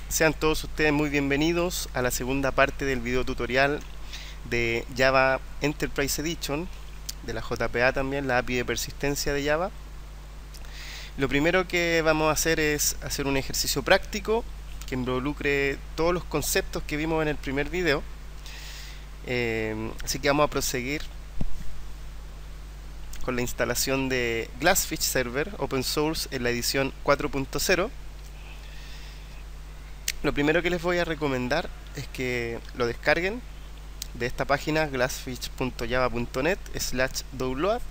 Sean todos ustedes muy bienvenidos a la segunda parte del video tutorial de Java Enterprise Edition, de la JPA también, la API de persistencia de Java. Lo primero que vamos a hacer es hacer un ejercicio práctico que involucre todos los conceptos que vimos en el primer video. Así que vamos a proseguir con la instalación de Glassfish Server Open Source en la edición 4.0. Lo primero que les voy a recomendar es que lo descarguen de esta página glassfish.java.net/download.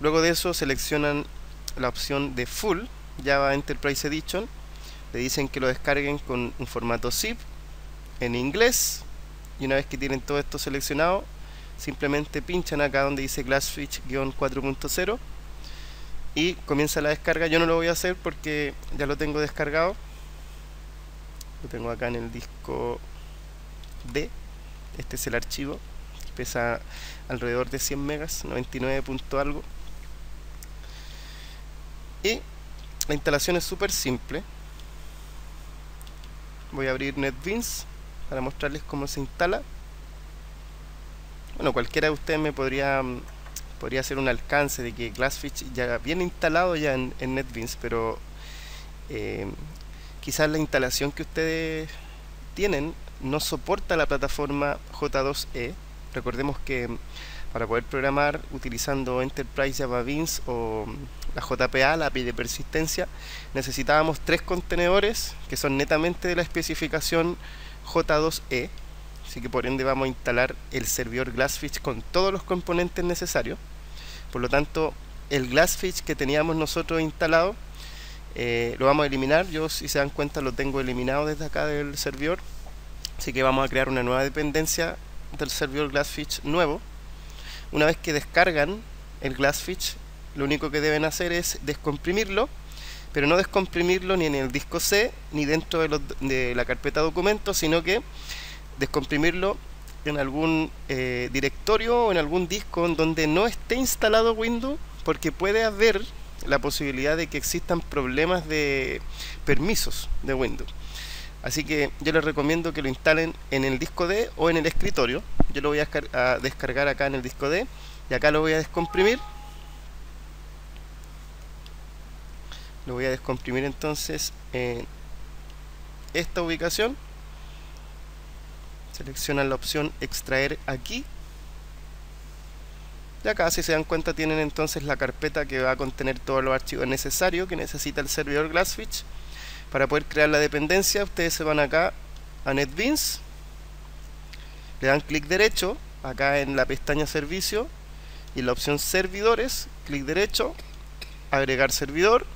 Luego de eso seleccionan la opción de Full Java Enterprise Edition. Le dicen que lo descarguen con un formato zip en inglés, y una vez que tienen todo esto seleccionado, simplemente pinchan acá donde dice Glassfish-4.0 y comienza la descarga. Yo no lo voy a hacer porque ya lo tengo descargado. Lo tengo acá en el disco D. Este es el archivo, pesa alrededor de 100 megas, 99 punto algo. Y la instalación es súper simple. Voy a abrir NetBeans para mostrarles cómo se instala. Bueno, cualquiera de ustedes me podría hacer un alcance de que Glassfish ya viene instalado ya en NetBeans, pero quizás la instalación que ustedes tienen no soporta la plataforma J2E. Recordemos que para poder programar utilizando Enterprise Java Beans o la JPA, la API de persistencia, necesitábamos 3 contenedores que son netamente de la especificación J2E. Así que por ende vamos a instalar el servidor Glassfish con todos los componentes necesarios. Por lo tanto, el Glassfish que teníamos nosotros instalado lo vamos a eliminar. Yo, si se dan cuenta, lo tengo eliminado desde acá del servidor. Así que vamos a crear una nueva dependencia del servidor Glassfish nuevo. Una vez que descargan el Glassfish, lo único que deben hacer es descomprimirlo, pero no descomprimirlo ni en el disco C ni dentro de la carpeta documentos, sino que descomprimirlo en algún directorio o en algún disco en donde no esté instalado Windows, porque puede haber la posibilidad de que existan problemas de permisos de Windows. Así que yo les recomiendo que lo instalen en el disco D o en el escritorio. Yo lo voy a descargar acá en el disco D y acá lo voy a descomprimir. Lo voy a descomprimir entonces en esta ubicación. Seleccionan la opción extraer aquí. Y acá, si se dan cuenta, tienen entonces la carpeta que va a contener todos los archivos necesarios que necesita el servidor Glassfish. Para poder crear la dependencia, ustedes se van acá a NetBeans, le dan clic derecho acá en la pestaña servicio y en la opción servidores, clic derecho, agregar servidor.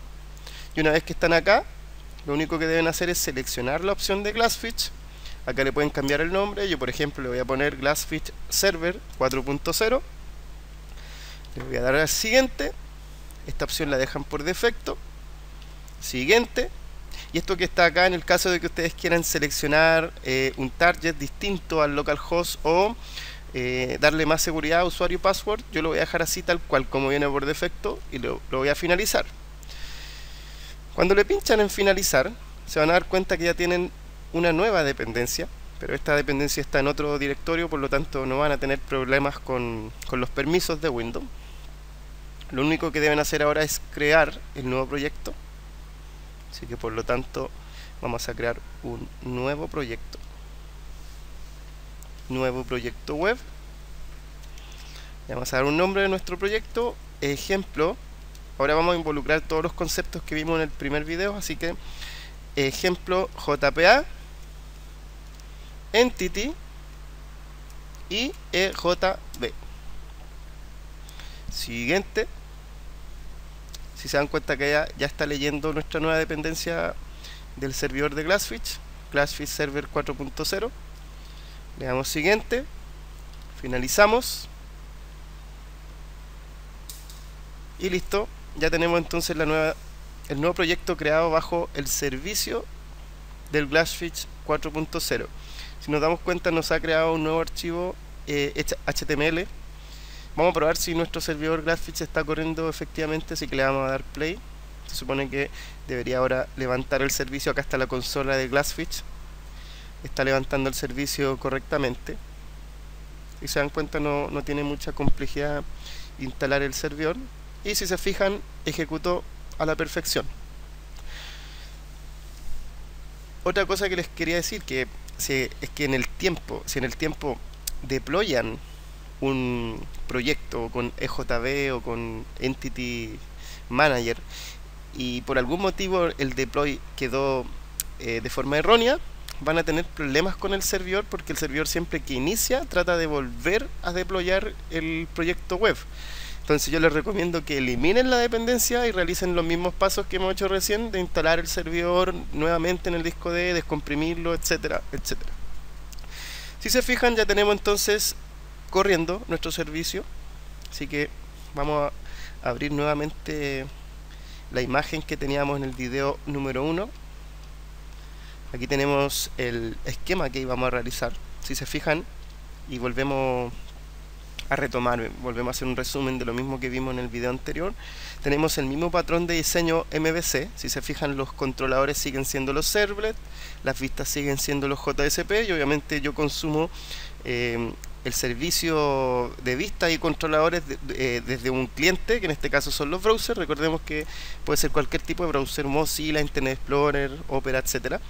Y una vez que están acá, lo único que deben hacer es seleccionar la opción de Glassfish. Acá le pueden cambiar el nombre. Yo, por ejemplo, le voy a poner Glassfish Server 4.0. Le voy a dar al siguiente. Esta opción la dejan por defecto. Siguiente. Y esto que está acá, en el caso de que ustedes quieran seleccionar un target distinto al localhost o darle más seguridad a usuario y password, yo lo voy a dejar así tal cual como viene por defecto y lo voy a finalizar. Cuando le pinchan en finalizar, se van a dar cuenta que ya tienen una nueva dependencia, pero esta dependencia está en otro directorio, por lo tanto no van a tener problemas con los permisos de Windows. Lo único que deben hacer ahora es crear el nuevo proyecto. Así que por lo tanto vamos a crear un nuevo proyecto web. Le vamos a dar un nombre de nuestro proyecto, ejemplo. Ahora vamos a involucrar todos los conceptos que vimos en el primer video, así que ejemplo JPA, Entity y EJB. Siguiente. Si se dan cuenta que ya está leyendo nuestra nueva dependencia del servidor de Glassfish, Glassfish Server 4.0. Le damos siguiente, finalizamos y listo. Ya tenemos entonces el nuevo proyecto creado bajo el servicio del Glassfish 4.0. Si nos damos cuenta, nos ha creado un nuevo archivo HTML. Vamos a probar si nuestro servidor Glassfish está corriendo efectivamente, así que le vamos a dar play. Se supone que debería ahora levantar el servicio. Acá está la consola de Glassfish, está levantando el servicio correctamente. Y se dan cuenta, no tiene mucha complejidad instalar el servidor. Y si se fijan, ejecutó a la perfección. Otra cosa que les quería decir es que en el tiempo deployan un proyecto con EJB o con Entity Manager y por algún motivo el deploy quedó de forma errónea, van a tener problemas con el servidor, porque el servidor siempre que inicia trata de volver a deployar el proyecto web. Entonces yo les recomiendo que eliminen la dependencia y realicen los mismos pasos que hemos hecho recién, de instalar el servidor nuevamente en el disco D, descomprimirlo, etcétera, etcétera. Si se fijan, ya tenemos entonces corriendo nuestro servicio. Así que vamos a abrir nuevamente la imagen que teníamos en el video número 1. Aquí tenemos el esquema que íbamos a realizar. Si se fijan, y volvemos a retomar, volvemos a hacer un resumen de lo mismo que vimos en el video anterior, tenemos el mismo patrón de diseño MVC. Si se fijan, los controladores siguen siendo los servlet, las vistas siguen siendo los JSP, y obviamente yo consumo el servicio de vistas y controladores desde un cliente, que en este caso son los browsers. Recordemos que puede ser cualquier tipo de browser, Mozilla, Internet Explorer, Opera, etcétera.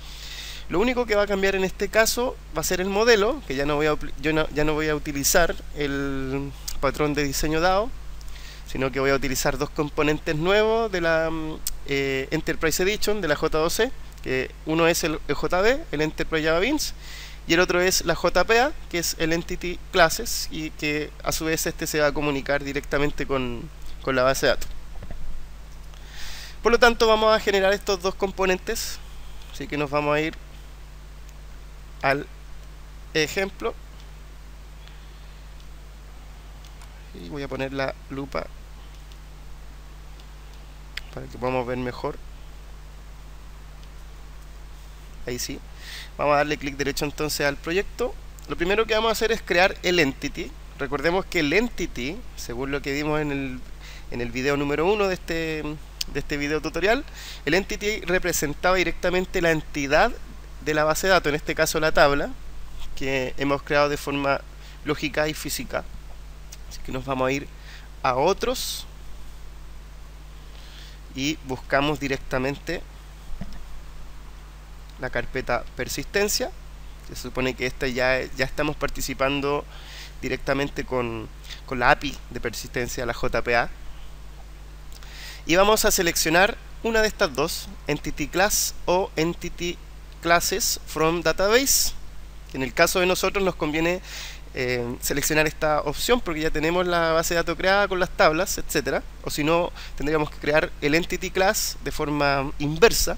Lo único que va a cambiar en este caso va a ser el modelo, que ya no voy a utilizar el patrón de diseño DAO, sino que voy a utilizar dos componentes nuevos de la Enterprise Edition, de la J2E, que uno es el EJB, el Enterprise Java Beans, y el otro es la JPA, que es el Entity Classes, y que a su vez este se va a comunicar directamente con la base de datos. Por lo tanto, vamos a generar estos dos componentes, así que nos vamos a ir al ejemplo y voy a poner la lupa para que podamos ver mejor. Ahí sí. Vamos a darle clic derecho entonces al proyecto. Lo primero que vamos a hacer es crear el entity. Recordemos que el entity, según lo que vimos en el video número 1 de este video tutorial, el entity representaba directamente la entidad de la base de datos, en este caso la tabla, que hemos creado de forma lógica y física. Así que nos vamos a ir a otros y buscamos directamente la carpeta persistencia. Se supone que esta ya estamos participando directamente con la API de persistencia, la JPA, y vamos a seleccionar una de estas dos, Entity Class o Entity Classes from Database. En el caso de nosotros nos conviene seleccionar esta opción porque ya tenemos la base de datos creada con las tablas, etcétera. O si no, tendríamos que crear el Entity Class de forma inversa,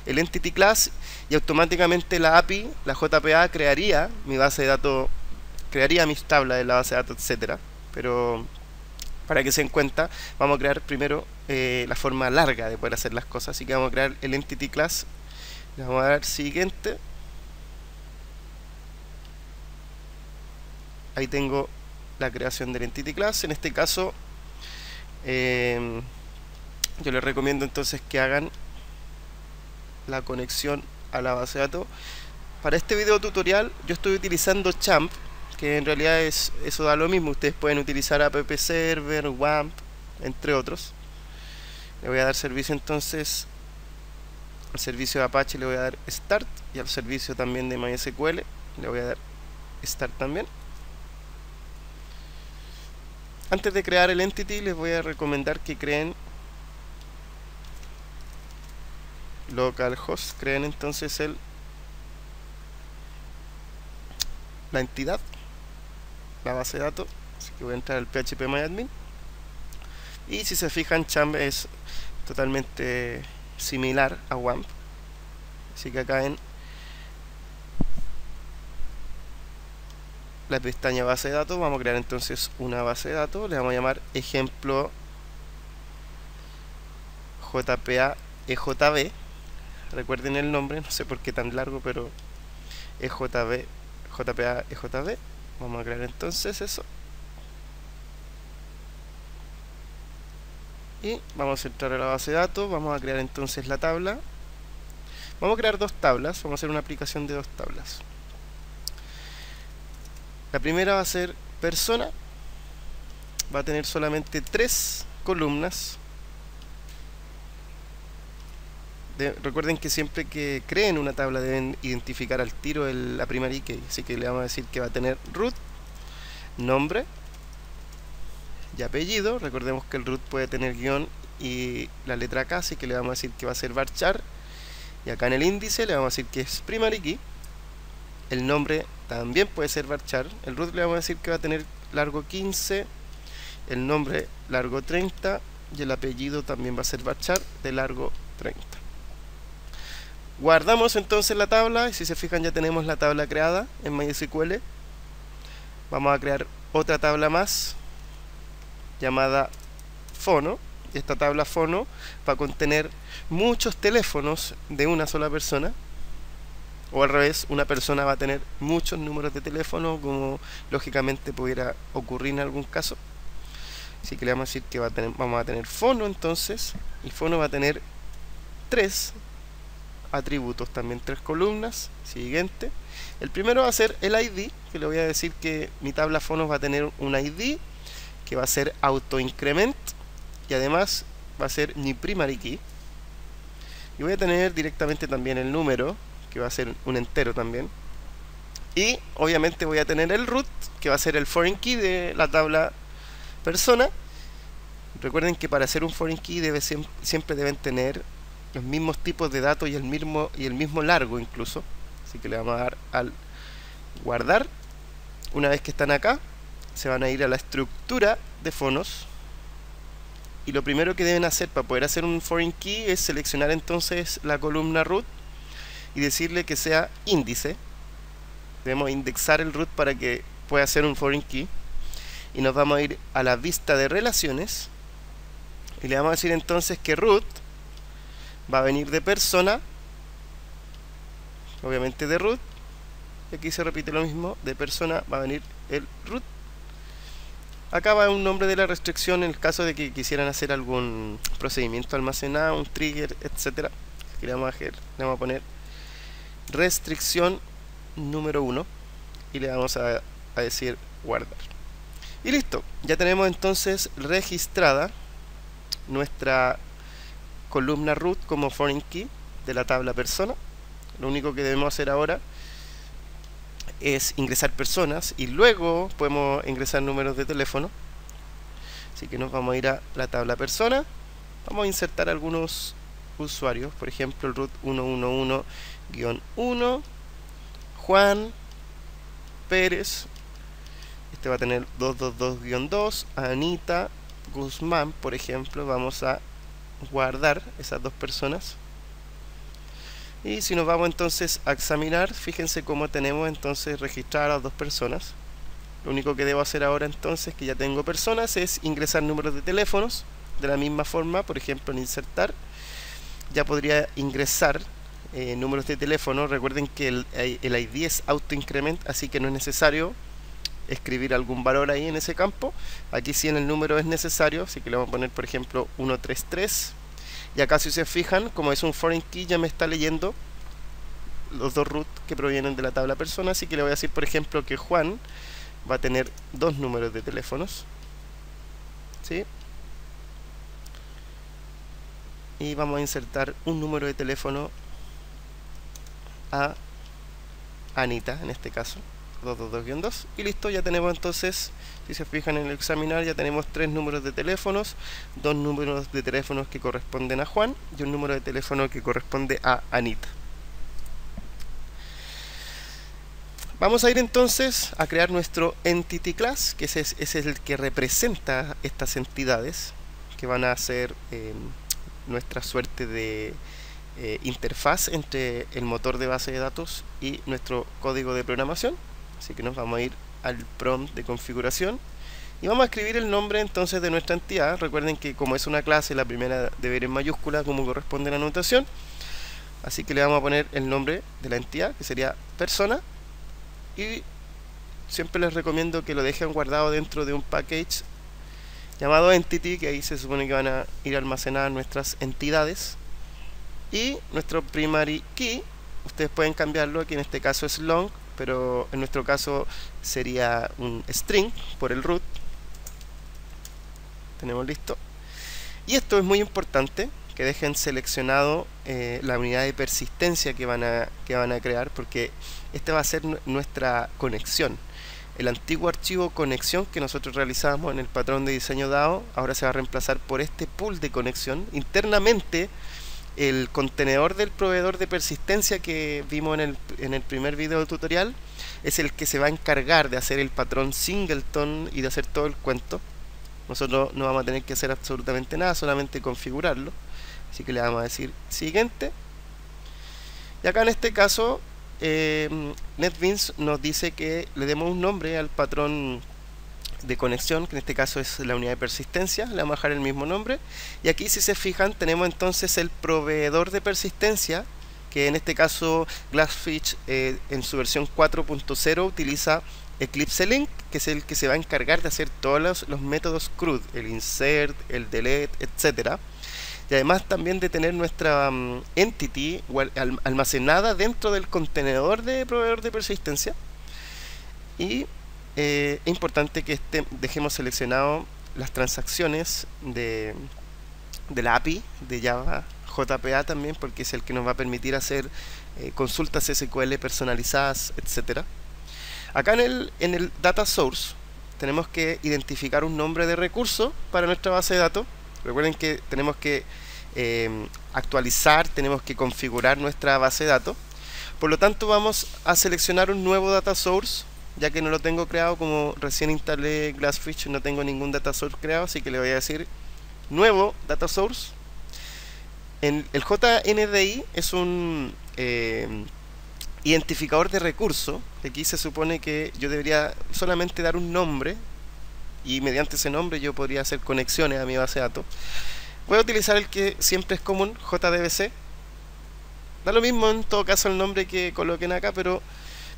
el Entity Class, y automáticamente la API, la JPA, crearía mi base de datos, crearía mis tablas de la base de datos, etcétera. Pero para que se den cuenta, vamos a crear primero la forma larga de poder hacer las cosas. Así que vamos a crear el Entity Class. Le vamos a dar siguiente. Ahí tengo la creación del Entity Class. En este caso, yo les recomiendo entonces que hagan la conexión a la base de datos. Para este video tutorial yo estoy utilizando Champ, que en realidad eso da lo mismo. Ustedes pueden utilizar App Server, WAMP, entre otros. Le voy a dar servicio entonces al servicio de Apache, le voy a dar Start, y al servicio también de MySQL le voy a dar Start también. Antes de crear el entity, les voy a recomendar que creen localhost, creen entonces la entidad, la base de datos. Así que voy a entrar al phpMyAdmin, y si se fijan, Champ es totalmente similar a WAMP. Así que acá en la pestaña base de datos vamos a crear entonces una base de datos. Le vamos a llamar ejemplo JPA EJB. Recuerden el nombre, no sé por qué tan largo, pero EJB, JPA EJB. Vamos a crear entonces eso. y vamos a entrar a la base de datos. Vamos a crear entonces la tabla. Vamos a crear dos tablas, vamos a hacer una aplicación de dos tablas. La primera va a ser persona, va a tener solamente 3 columnas. Recuerden que siempre que creen una tabla deben identificar al tiro la primary key, así que le vamos a decir que va a tener root, nombre y apellido. Recordemos que el root puede tener guión y la letra K, así que le vamos a decir que va a ser varchar. Y acá en el índice le vamos a decir que es primary key. El nombre también puede ser varchar. El root le vamos a decir que va a tener largo 15, el nombre largo 30 y el apellido también va a ser varchar de largo 30. Guardamos entonces la tabla y si se fijan ya tenemos la tabla creada en MySQL. Vamos a crear otra tabla más llamada fono. Y esta tabla fono va a contener muchos teléfonos de una sola persona. O al revés, una persona va a tener muchos números de teléfono, como lógicamente pudiera ocurrir en algún caso. Así que le vamos a decir que vamos a tener fono entonces. Y fono va a tener 3 atributos, también 3 columnas. Siguiente. El primero va a ser el ID, que le voy a decir que mi tabla fono va a tener un ID que va a ser autoincrement y además va a ser mi primary key. Y voy a tener directamente también el número, que va a ser un entero también. Y obviamente voy a tener el root, que va a ser el foreign key de la tabla persona. Recuerden que para hacer un foreign key siempre deben tener los mismos tipos de datos y el mismo largo incluso. Así que le vamos a dar al guardar. Una vez que están acá, se van a ir a la estructura de fonos. Y lo primero que deben hacer para poder hacer un foreign key es seleccionar entonces la columna root y decirle que sea índice. Debemos indexar el root para que pueda hacer un foreign key. Y nos vamos a ir a la vista de relaciones. Y le vamos a decir entonces que root va a venir de persona. Obviamente de root. Y aquí se repite lo mismo. De persona va a venir el root. Acá va un nombre de la restricción en el caso de que quisieran hacer algún procedimiento almacenado, un trigger, etc. Aquí le vamos a poner restricción número 1 y le vamos a decir guardar. Y listo, ya tenemos entonces registrada nuestra columna root como foreign key de la tabla persona. Lo único que debemos hacer ahora es ingresar personas y luego podemos ingresar números de teléfono. Así que nos vamos a ir a la tabla persona. Vamos a insertar algunos usuarios, por ejemplo el root 111-1, Juan Pérez, este va a tener 222-2, Anita Guzmán, por ejemplo. Vamos a guardar esas dos personas. Y si nos vamos entonces a examinar, fíjense cómo tenemos entonces registradas las dos personas. Lo único que debo hacer ahora entonces, que ya tengo personas, es ingresar números de teléfonos. De la misma forma, por ejemplo en insertar, ya podría ingresar números de teléfono. Recuerden que el ID es autoincrement, así que no es necesario escribir algún valor ahí en ese campo. Aquí sí en el número es necesario, así que le vamos a poner por ejemplo 133. Y acá si se fijan, como es un foreign key, ya me está leyendo los dos root que provienen de la tabla persona. Así que le voy a decir por ejemplo que Juan va a tener 2 números de teléfonos, ¿sí? Y vamos a insertar un número de teléfono a Anita, en este caso 222-2, y listo. Ya tenemos entonces, si se fijan en el examinar, ya tenemos 3 números de teléfonos, 2 números de teléfonos que corresponden a Juan y un número de teléfono que corresponde a Anita. Vamos a ir entonces a crear nuestro entity class, que ese es el que representa estas entidades que van a ser nuestra suerte de interfaz entre el motor de base de datos y nuestro código de programación. Así que nos vamos a ir al prompt de configuración y vamos a escribir el nombre entonces de nuestra entidad. Recuerden que como es una clase, la primera debe ir en mayúscula como corresponde a la anotación. Así que le vamos a poner el nombre de la entidad, que sería persona, y siempre les recomiendo que lo dejen guardado dentro de un package llamado entity, que ahí se supone que van a ir almacenadas nuestras entidades, y nuestro primary key, ustedes pueden cambiarlo, aquí en este caso es long, pero en nuestro caso sería un string por el root. Tenemos listo. Y esto es muy importante, que dejen seleccionado la unidad de persistencia que van a crear, porque esta va a ser nuestra conexión. El antiguo archivo conexión que nosotros realizábamos en el patrón de diseño dado, ahora se va a reemplazar por este pool de conexión. Internamente, el contenedor del proveedor de persistencia que vimos en el primer video tutorial es el que se va a encargar de hacer el patrón singleton y de hacer todo el cuento. Nosotros no vamos a tener que hacer absolutamente nada, solamente configurarlo. Así que le vamos a decir siguiente. Y acá en este caso NetBeans nos dice que le demos un nombre al patrón de conexión, que en este caso es la unidad de persistencia. Le vamos a dejar el mismo nombre. Y aquí, si se fijan, tenemos entonces el proveedor de persistencia, que en este caso Glassfish en su versión 4.0 utiliza Eclipse Link, que es el que se va a encargar de hacer todos los métodos CRUD, el insert, el delete, etcétera. Y además también de tener nuestra entity almacenada dentro del contenedor de proveedor de persistencia. Y es importante que dejemos seleccionado las transacciones de la API de Java JPA también, porque es el que nos va a permitir hacer consultas SQL personalizadas, etcétera. Acá en el data source tenemos que identificar un nombre de recurso para nuestra base de datos. Recuerden que tenemos que actualizar, tenemos que configurar nuestra base de datos. Por lo tanto, vamos a seleccionar un nuevo data source, ya que no lo tengo creado. Como recién instalé Glassfish, no tengo ningún data source creado, así que le voy a decir nuevo data source. El JNDI es un identificador de recurso. Aquí se supone que yo debería solamente dar un nombre, y mediante ese nombre yo podría hacer conexiones a mi base de datos. Voy a utilizar el que siempre es común, JDBC. Da lo mismo en todo caso el nombre que coloquen acá, pero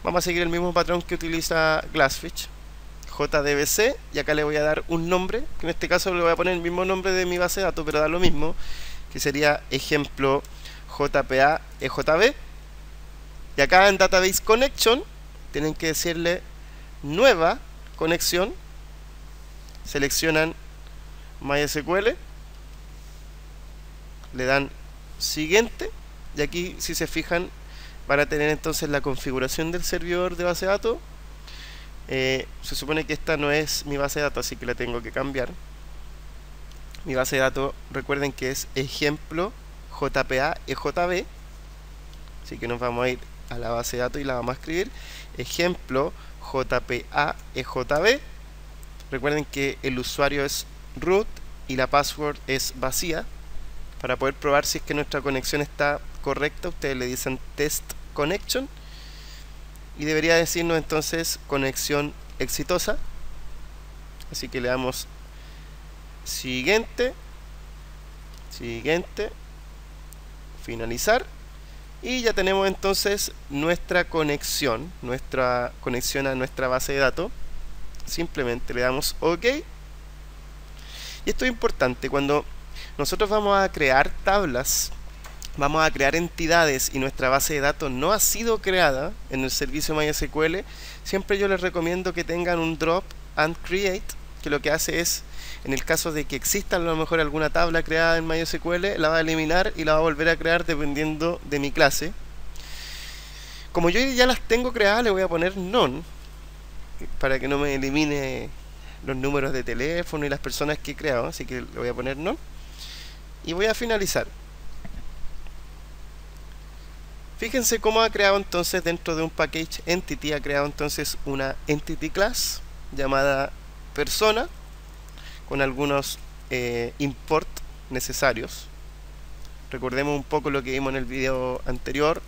vamos a seguir el mismo patrón que utiliza Glassfish, JDBC, y acá le voy a dar un nombre, que en este caso le voy a poner el mismo nombre de mi base de datos, pero da lo mismo, que sería ejemplo JPA EJB. Y acá en Database Connection tienen que decirle nueva conexión, seleccionan MySQL, le dan siguiente, y aquí, si se fijan, van a tener entonces la configuración del servidor de base de datos. Se supone que esta no es mi base de datos, así que la tengo que cambiar. Mi base de datos, recuerden que es ejemplo JPA EJB, así que nos vamos a ir a la base de datos y la vamos a escribir ejemplo JPA EJB. Recuerden que el usuario es root y la password es vacía. Para poder probar si es que nuestra conexión está correcta, ustedes le dicen test connection y debería decirnos entonces conexión exitosa. Así que le damos siguiente, siguiente, finalizar, y ya tenemos entonces nuestra conexión a nuestra base de datos. Simplemente le damos OK. Y esto es importante: cuando nosotros vamos a crear tablas, vamos a crear entidades y nuestra base de datos no ha sido creada en el servicio MySQL, siempre yo les recomiendo que tengan un drop and create, que lo que hace es, en el caso de que exista a lo mejor alguna tabla creada en MySQL, la va a eliminar y la va a volver a crear dependiendo de mi clase. Como yo ya las tengo creadas, le voy a poner none, para que no me elimine los números de teléfono y las personas que he creado, así que le voy a poner none. Y voy a finalizar. Fíjense cómo ha creado entonces dentro de un package entity, ha creado entonces una entity class llamada persona, con algunos import necesarios. Recordemos un poco lo que vimos en el video anterior.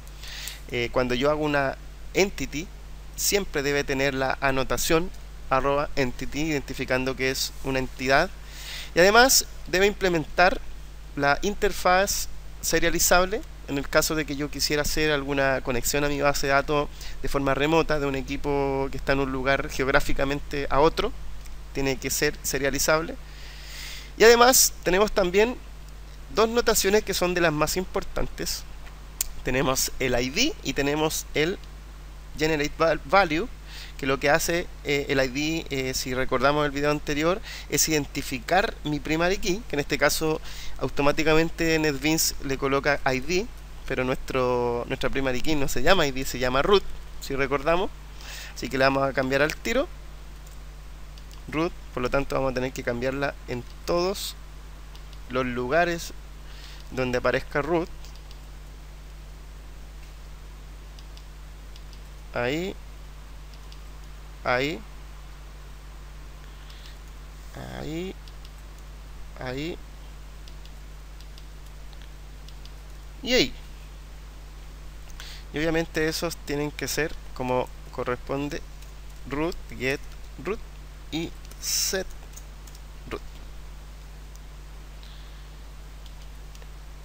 Cuando yo hago una entity, siempre debe tener la anotación @entity, identificando que es una entidad, y además debe implementar la interfaz serializable en el caso de que yo quisiera hacer alguna conexión a mi base de datos de forma remota, de un equipo que está en un lugar geográficamente a otro. Tiene que ser serializable. Y además tenemos también dos notaciones que son de las más importantes. Tenemos el ID y tenemos el Generate Value, que lo que hace el ID, si recordamos el video anterior, es identificar mi primary key, que en este caso automáticamente NetBeans le coloca ID, pero nuestra primary key no se llama ID, se llama root, si recordamos. Así que le vamos a cambiar al tiro, root, por lo tanto vamos a tener que cambiarla en todos los lugares donde aparezca root. Ahí, ahí, ahí, ahí y ahí. Y obviamente esos tienen que ser como corresponde: root, get root y set root.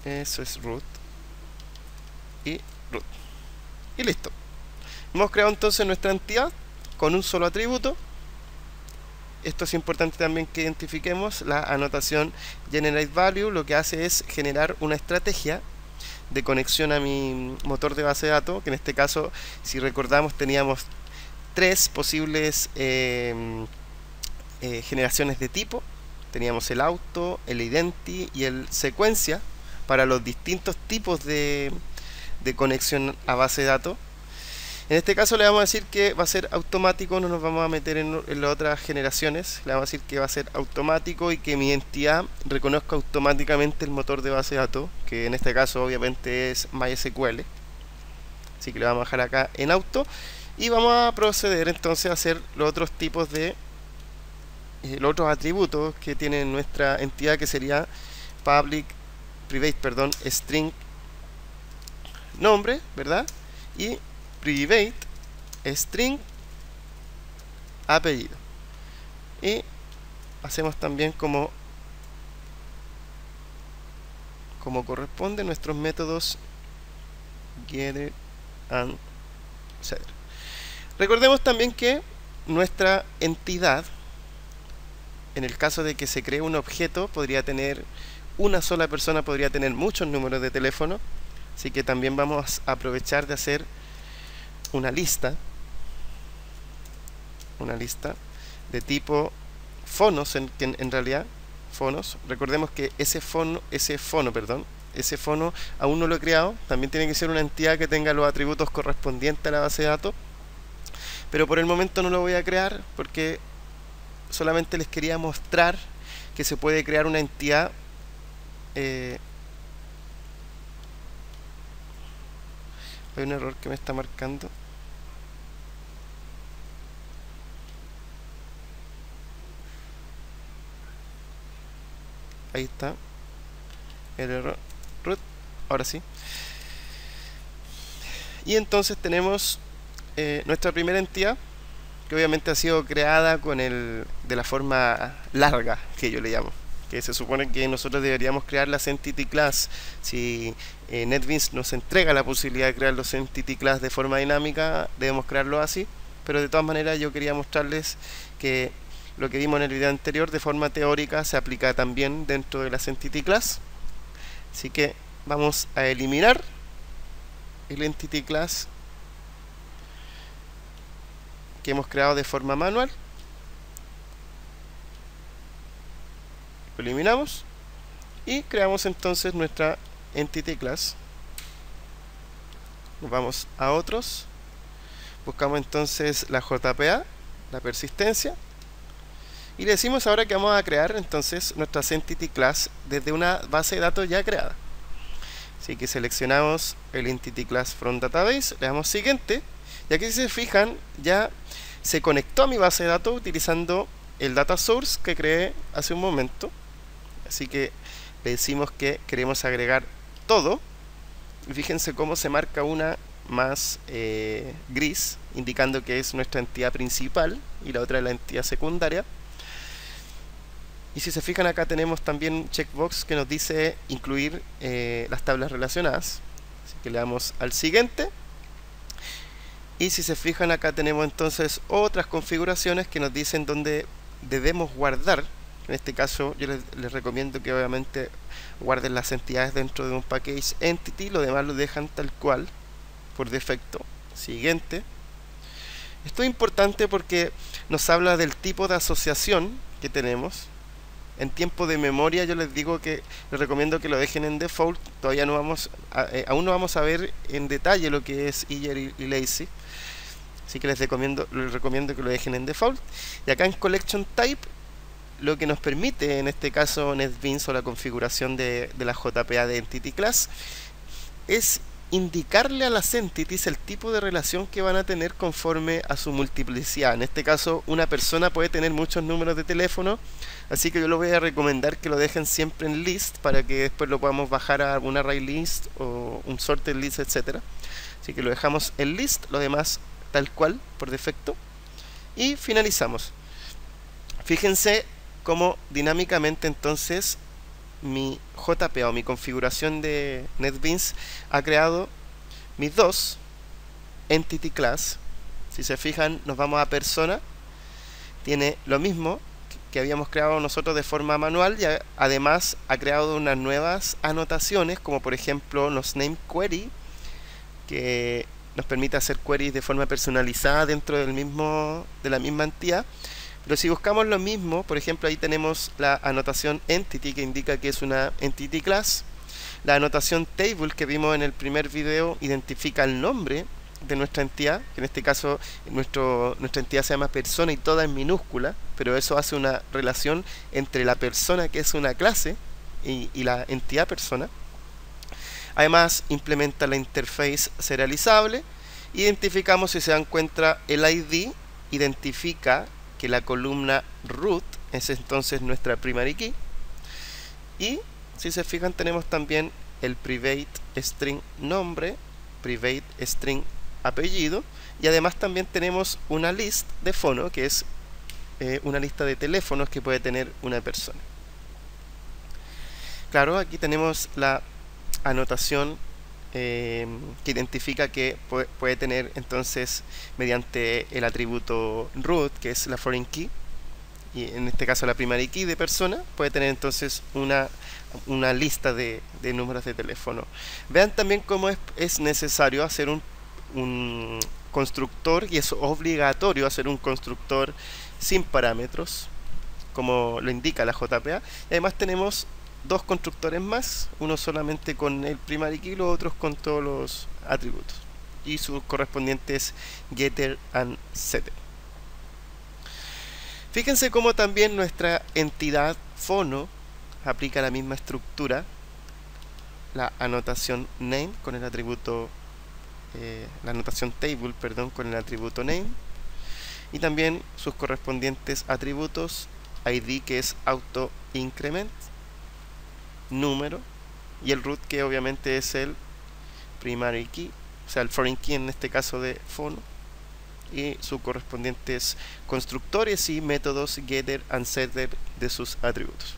Eso es root y root. Y listo. Hemos creado entonces nuestra entidad con un solo atributo. Esto es importante también que identifiquemos. La anotación Generate Value lo que hace es generar una estrategia de conexión a mi motor de base de datos, que en este caso, si recordamos, teníamos tres posibles generaciones de tipo. Teníamos el auto, el identity y el secuencia para los distintos tipos de conexión a base de datos. En este caso le vamos a decir que va a ser automático, no nos vamos a meter en las otras generaciones. Le vamos a decir que va a ser automático y que mi entidad reconozca automáticamente el motor de base de datos, que en este caso obviamente es MySQL. Así que le vamos a dejar acá en auto y vamos a proceder entonces a hacer los otros tipos de los otros atributos que tiene nuestra entidad, que sería string nombre, ¿verdad? Y private string apellido. Y hacemos también como corresponde nuestros métodos getter and setter. Recordemos también que nuestra entidad, en el caso de que se cree un objeto, podría tener una sola persona, podría tener muchos números de teléfono. Así que también vamos a aprovechar de hacer una lista de tipo fonos, en realidad fonos. Recordemos que ese fono aún no lo he creado. También tiene que ser una entidad que tenga los atributos correspondientes a la base de datos, pero por el momento no lo voy a crear porque solamente les quería mostrar que se puede crear una entidad hay un error que me está marcando. Ahí está el error root, ahora sí. Y entonces tenemos nuestra primera entidad, que obviamente ha sido creada de la forma larga, que yo le llamo, que se supone que nosotros deberíamos crear las entity class. Si NetBeans nos entrega la posibilidad de crear los entity class de forma dinámica, debemos crearlo así, pero de todas maneras yo quería mostrarles que lo que vimos en el video anterior de forma teórica se aplica también dentro de las entity class. Así que vamos a eliminar el entity class que hemos creado de forma manual. Lo eliminamos y creamos entonces nuestra entity class. Nos vamos a otros, buscamos entonces la JPA, la persistencia, y le decimos ahora que vamos a crear entonces nuestras entity class desde una base de datos ya creada. Así que seleccionamos el entity class from database, le damos siguiente, y aquí si se fijan ya se conectó a mi base de datos utilizando el data source que creé hace un momento. Así que le decimos que queremos agregar todo, y fíjense cómo se marca una más gris, indicando que es nuestra entidad principal y la otra es la entidad secundaria. Y si se fijan, acá tenemos también un checkbox que nos dice incluir las tablas relacionadas. Así que le damos al siguiente. Y si se fijan, acá tenemos entonces otras configuraciones que nos dicen dónde debemos guardar En este caso yo les recomiendo que obviamente guarden las entidades dentro de un package entity, lo demás lo dejan tal cual por defecto. Siguiente. Esto es importante porque nos habla del tipo de asociación que tenemos. En tiempo de memoria yo les digo que les recomiendo que lo dejen en default. Todavía no vamos aún no vamos a ver en detalle lo que es Eager y Lazy, así que les recomiendo que lo dejen en default. Y acá en collection type, lo que nos permite en este caso NetBeans o la configuración de la JPA de Entity Class es indicarle a las entities el tipo de relación que van a tener conforme a su multiplicidad. En este caso, una persona puede tener muchos números de teléfono, así que yo les voy a recomendar que lo dejen siempre en list para que después lo podamos bajar a un array list o un sorted list, etcétera. Así que lo dejamos en list, lo demás tal cual por defecto, y finalizamos. Fíjense cómo dinámicamente entonces mi JPA o mi configuración de NetBeans ha creado mis dos Entity Class. Si se fijan, nos vamos a persona, tiene lo mismo que habíamos creado nosotros de forma manual, y además ha creado unas nuevas anotaciones, como por ejemplo los name query, que nos permite hacer queries de forma personalizada dentro de la misma entidad. Pero si buscamos lo mismo, por ejemplo, ahí tenemos la anotación entity, que indica que es una entity class. La anotación table que vimos en el primer video identifica el nombre de nuestra entidad, que en este caso nuestra entidad se llama persona y toda en minúscula, pero eso hace una relación entre la persona, que es una clase, y la entidad persona. Además implementa la interface serializable. Identificamos, si se dan cuenta, el ID identifica que la columna root es entonces nuestra primary key, y si se fijan tenemos también el private string nombre, private string apellido, y además también tenemos una list de fono, que es una lista de teléfonos que puede tener una persona. Claro, aquí tenemos la anotación que identifica que puede tener entonces mediante el atributo root, que es la foreign key, y en este caso la primary key de persona, puede tener entonces una lista de números de teléfono. Vean también cómo es necesario hacer un constructor, y es obligatorio hacer un constructor sin parámetros, como lo indica la JPA. Y además tenemos dos constructores más, uno solamente con el primary key y los otros con todos los atributos y sus correspondientes getter and setter. Fíjense cómo también nuestra entidad fono aplica la misma estructura, la anotación name con el atributo la anotación table, perdón, con el atributo name, y también sus correspondientes atributos id, que es auto increment, número, y el root, que obviamente es el primary key, o sea el foreign key en este caso de fono, y sus correspondientes constructores y métodos getter and setter de sus atributos.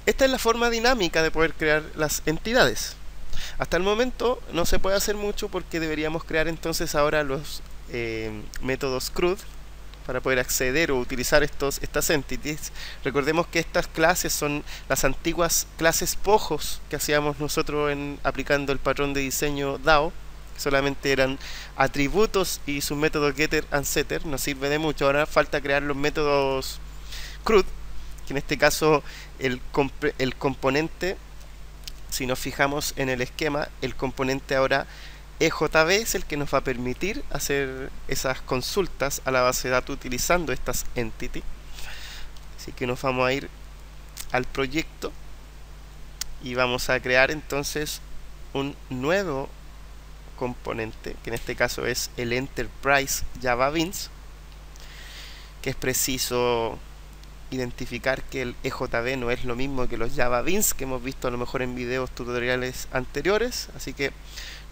Esta es la forma dinámica de poder crear las entidades. Hasta el momento no se puede hacer mucho porque deberíamos crear entonces ahora los métodos CRUD para poder acceder o utilizar estas entities. Recordemos que estas clases son las antiguas clases POJOS que hacíamos nosotros aplicando el patrón de diseño DAO. Solamente eran atributos y sus métodos getter and setter. No sirve de mucho. Ahora falta crear los métodos CRUD, que en este caso el componente, si nos fijamos en el esquema, el componente ahora EJB es el que nos va a permitir hacer esas consultas a la base de datos utilizando estas entities. Así que nos vamos a ir al proyecto y vamos a crear entonces un nuevo componente, que en este caso es el Enterprise Java Beans, que es preciso identificar que el EJB no es lo mismo que los Java Beans que hemos visto a lo mejor en videos tutoriales anteriores. Así que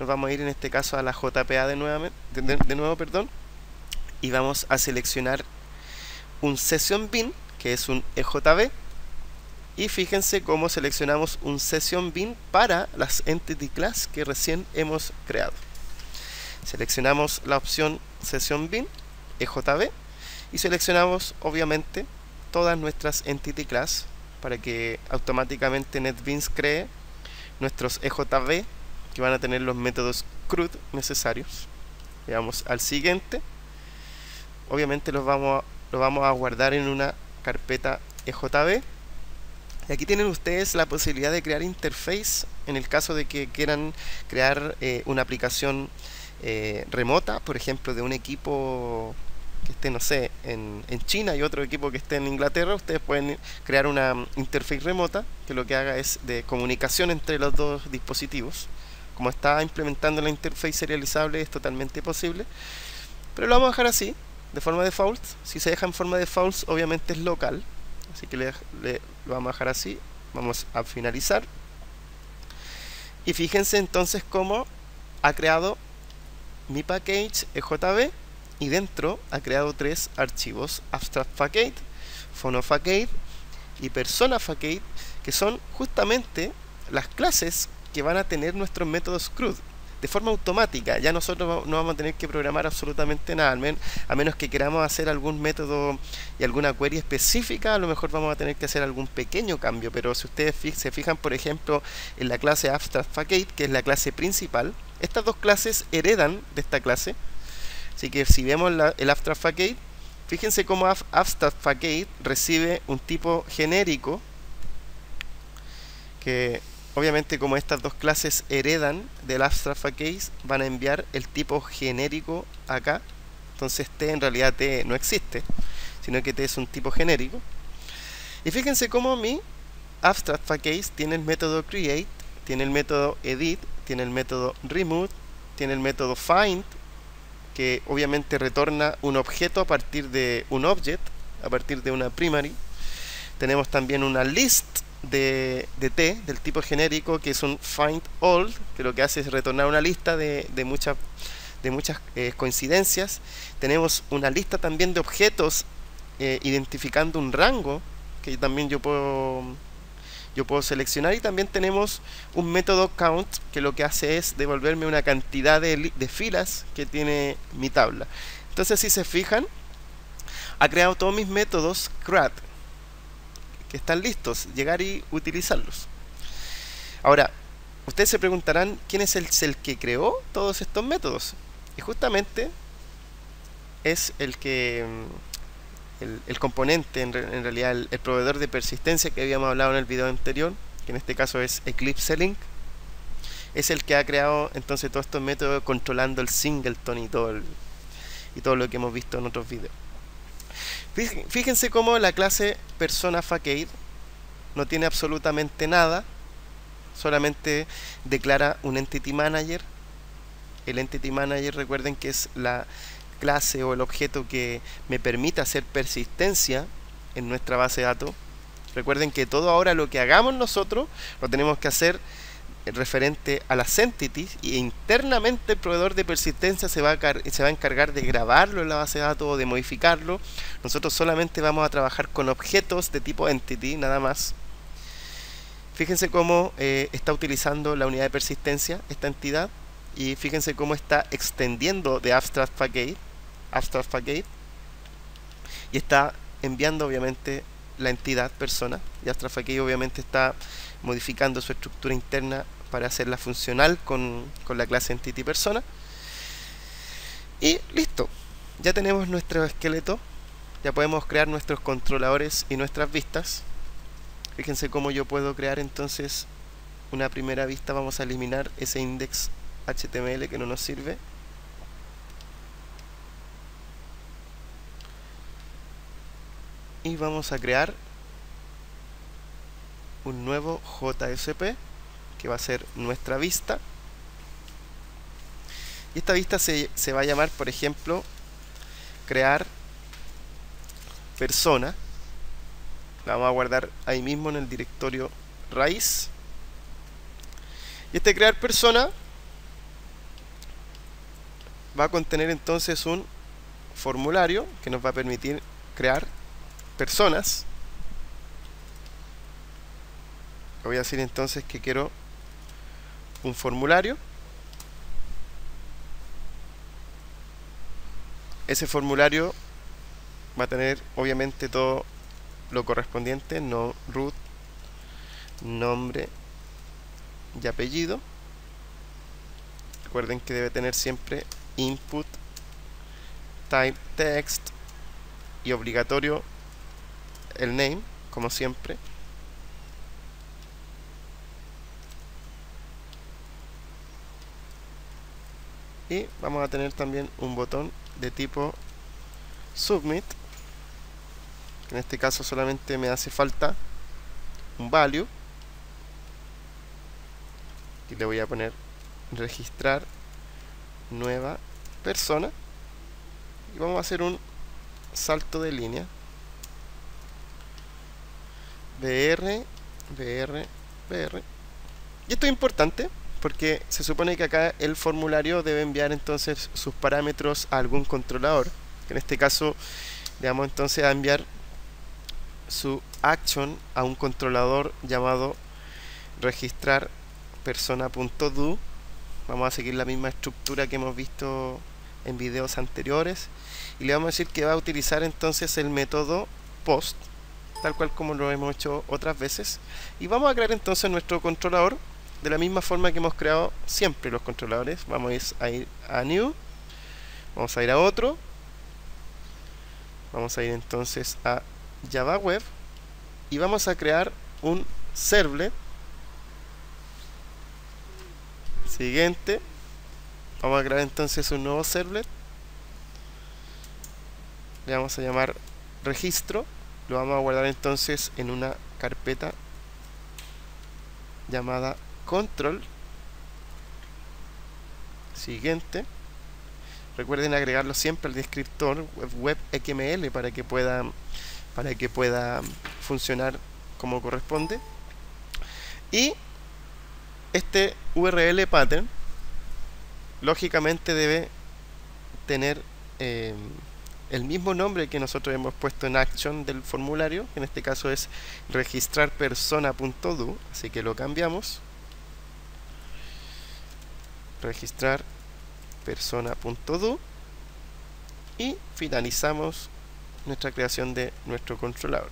nos vamos a ir en este caso a la JPA de nuevo, perdón, y vamos a seleccionar un Session Bean, que es un EJB, y fíjense cómo seleccionamos un Session Bean para las Entity Class que recién hemos creado. Seleccionamos la opción Session Bean EJB y seleccionamos obviamente todas nuestras entity class para que automáticamente NetBeans cree nuestros EJB que van a tener los métodos CRUD necesarios. Vamos al siguiente. Obviamente lo vamos a guardar en una carpeta EJB. Y aquí tienen ustedes la posibilidad de crear interface en el caso de que quieran crear una aplicación remota, por ejemplo, de un equipo que esté, no sé, en China y otro equipo que esté en Inglaterra. Ustedes pueden crear una interface remota que lo que haga es de comunicación entre los dos dispositivos. Como está implementando la interface serializable, es totalmente posible, pero lo vamos a dejar así, de forma default. Si se deja en forma default, obviamente es local, así que lo vamos a dejar así. Vamos a finalizar y fíjense entonces cómo ha creado mi package EJB y dentro ha creado tres archivos: AbstractFacade, PhonoFacade y PersonaFacade, que son justamente las clases que van a tener nuestros métodos CRUD de forma automática. Ya nosotros no vamos a tener que programar absolutamente nada, a menos que queramos hacer algún método y alguna query específica. A lo mejor vamos a tener que hacer algún pequeño cambio, pero si ustedes se fijan, por ejemplo, en la clase AbstractFacade, que es la clase principal, estas dos clases heredan de esta clase. Así que si vemos el AbstractFacade, fíjense cómo AbstractFacade recibe un tipo genérico, que obviamente como estas dos clases heredan del AbstractFacade, van a enviar el tipo genérico acá. Entonces T, en realidad T no existe, sino que T es un tipo genérico. Y fíjense cómo mi AbstractFacade tiene el método create, tiene el método edit, tiene el método remove, tiene el método find, que obviamente retorna un objeto a partir de un object, a partir de una primary. Tenemos también una list de T del tipo genérico, que es un find all, que lo que hace es retornar una lista de muchas coincidencias. Tenemos una lista también de objetos identificando un rango, que también yo puedo seleccionar. Y también tenemos un método count, que lo que hace es devolverme una cantidad de filas que tiene mi tabla. Entonces, si se fijan, ha creado todos mis métodos CRUD que están listos, llegar y utilizarlos. Ahora, ustedes se preguntarán quién es el que creó todos estos métodos. Y justamente es el componente, en realidad el proveedor de persistencia que habíamos hablado en el video anterior, que en este caso es Eclipse Link. Es el que ha creado entonces todos estos métodos, controlando el singleton y todo lo que hemos visto en otros videos. Fíjense cómo la clase PersonaFacade no tiene absolutamente nada, solamente declara un Entity Manager. El Entity Manager, recuerden que es la clase o el objeto que me permite hacer persistencia en nuestra base de datos. Recuerden que todo ahora lo que hagamos nosotros lo tenemos que hacer referente a las entities, y internamente el proveedor de persistencia se va a encargar de grabarlo en la base de datos o de modificarlo. Nosotros solamente vamos a trabajar con objetos de tipo entity, nada más. Fíjense cómo está utilizando la unidad de persistencia esta entidad, y fíjense cómo está extendiendo de AbstractFacade, y está enviando obviamente la entidad persona, y AbstractFacade obviamente está modificando su estructura interna para hacerla funcional con la clase entity persona. Y listo, ya tenemos nuestro esqueleto, ya podemos crear nuestros controladores y nuestras vistas. Fíjense cómo yo puedo crear entonces una primera vista. Vamos a eliminar ese index HTML que no nos sirve. Y vamos a crear un nuevo JSP que va a ser nuestra vista. Y esta vista se va a llamar, por ejemplo, crear persona. La vamos a guardar ahí mismo en el directorio raíz. Y este crear persona va a contener entonces un formulario que nos va a permitir crear personas. Voy a decir entonces que quiero un formulario. Ese formulario va a tener obviamente todo lo correspondiente, no root, nombre y apellido. Recuerden que debe tener siempre input, type text y obligatorio el name, como siempre. Y vamos a tener también un botón de tipo submit, que en este caso solamente me hace falta un value, y le voy a poner registrar nueva persona, y vamos a hacer un salto de línea, br, br, br. Y esto es importante porque se supone que acá el formulario debe enviar entonces sus parámetros a algún controlador, que en este caso le vamos entonces a enviar su action a un controlador llamado registrar persona.do. Vamos a seguir la misma estructura que hemos visto en videos anteriores, y le vamos a decir que va a utilizar entonces el método post, tal cual como lo hemos hecho otras veces, y vamos a crear entonces nuestro controlador de la misma forma que hemos creado siempre los controladores. Vamos a ir a new, vamos a ir a otro, vamos a ir entonces a Java Web, y vamos a crear un servlet. Siguiente, vamos a crear entonces un nuevo servlet, le vamos a llamar registro, lo vamos a guardar entonces en una carpeta llamada control. Siguiente, recuerden agregarlo siempre al descriptor web XML para que pueda funcionar como corresponde. Y este URL pattern lógicamente debe tener el mismo nombre que nosotros hemos puesto en action del formulario, que en este caso es registrar persona.do, así que lo cambiamos, registrar persona.do, y finalizamos nuestra creación de nuestro controlador.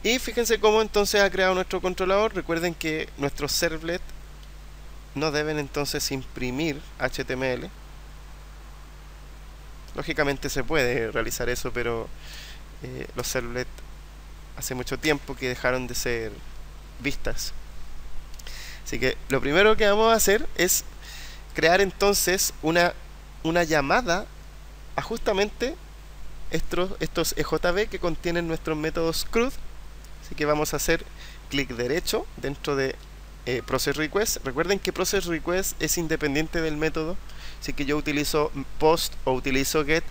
Y fíjense cómo entonces ha creado nuestro controlador. Recuerden que nuestros servlets no deben entonces imprimir HTML. Lógicamente se puede realizar eso, pero los servlets hace mucho tiempo que dejaron de ser vistas. Así que lo primero que vamos a hacer es crear entonces una llamada a justamente estos EJB que contienen nuestros métodos CRUD. Así que vamos a hacer clic derecho dentro de Process Request. Recuerden que Process Request es independiente del método, así que yo utilizo Post o utilizo Get.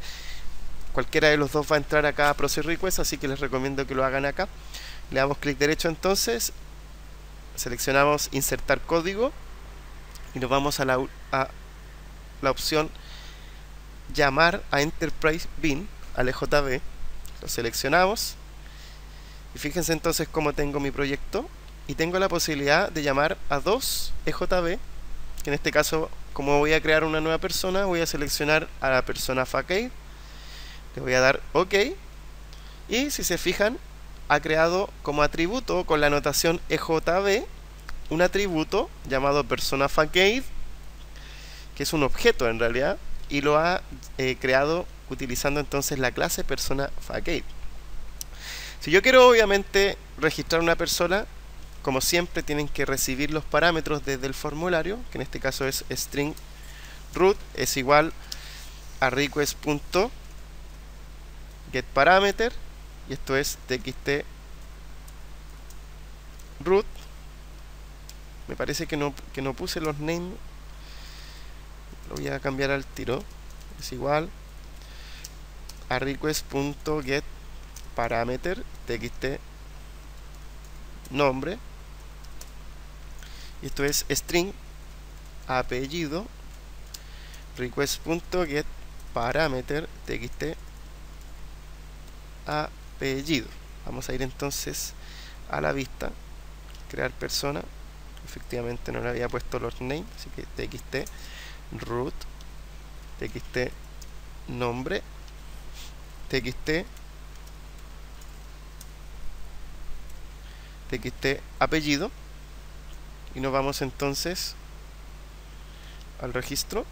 Cualquiera de los dos va a entrar acá a Process Request, así que les recomiendo que lo hagan acá. Le damos clic derecho entonces, seleccionamos Insertar código y nos vamos a la opción Llamar a Enterprise Bin, al EJB. Lo seleccionamos. Y fíjense entonces cómo tengo mi proyecto, y tengo la posibilidad de llamar a dos EJB, que en este caso, como voy a crear una nueva persona, voy a seleccionar a la persona Facade, le voy a dar OK, y si se fijan, ha creado como atributo con la notación EJB un atributo llamado persona Facade, que es un objeto en realidad, y lo ha creado utilizando entonces la clase persona Facade. Si yo quiero obviamente registrar una persona, como siempre tienen que recibir los parámetros desde el formulario, que en este caso es string root es igual a request.getParameter, y esto es txt root. Me parece que no puse los names, lo voy a cambiar al tiro. Es igual a request.getParameter txt nombre, y esto es string apellido request.getParameter txt apellido. Vamos a ir entonces a la vista, crear persona. Efectivamente no le había puesto los names, así que txt root txt nombre txt txt apellido y nos vamos entonces al registro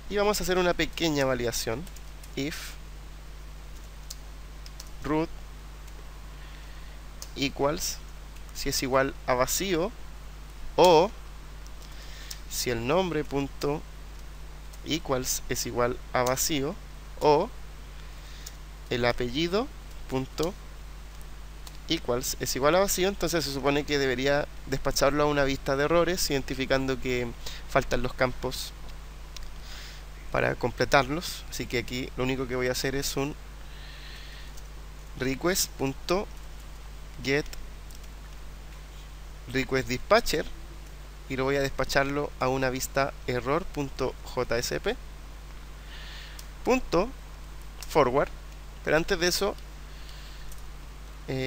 y vamos a hacer una pequeña validación. If root equals, si es igual a vacío, o si el nombre punto equals es igual a vacío, o el apellido punto equals es igual a vacío, entonces se supone que debería despacharlo a una vista de errores, identificando que faltan los campos para completarlos. Así que aquí lo único que voy a hacer es un request.get request dispatcher y lo voy a despacharlo a una vista error.jsp .forward. Pero antes de eso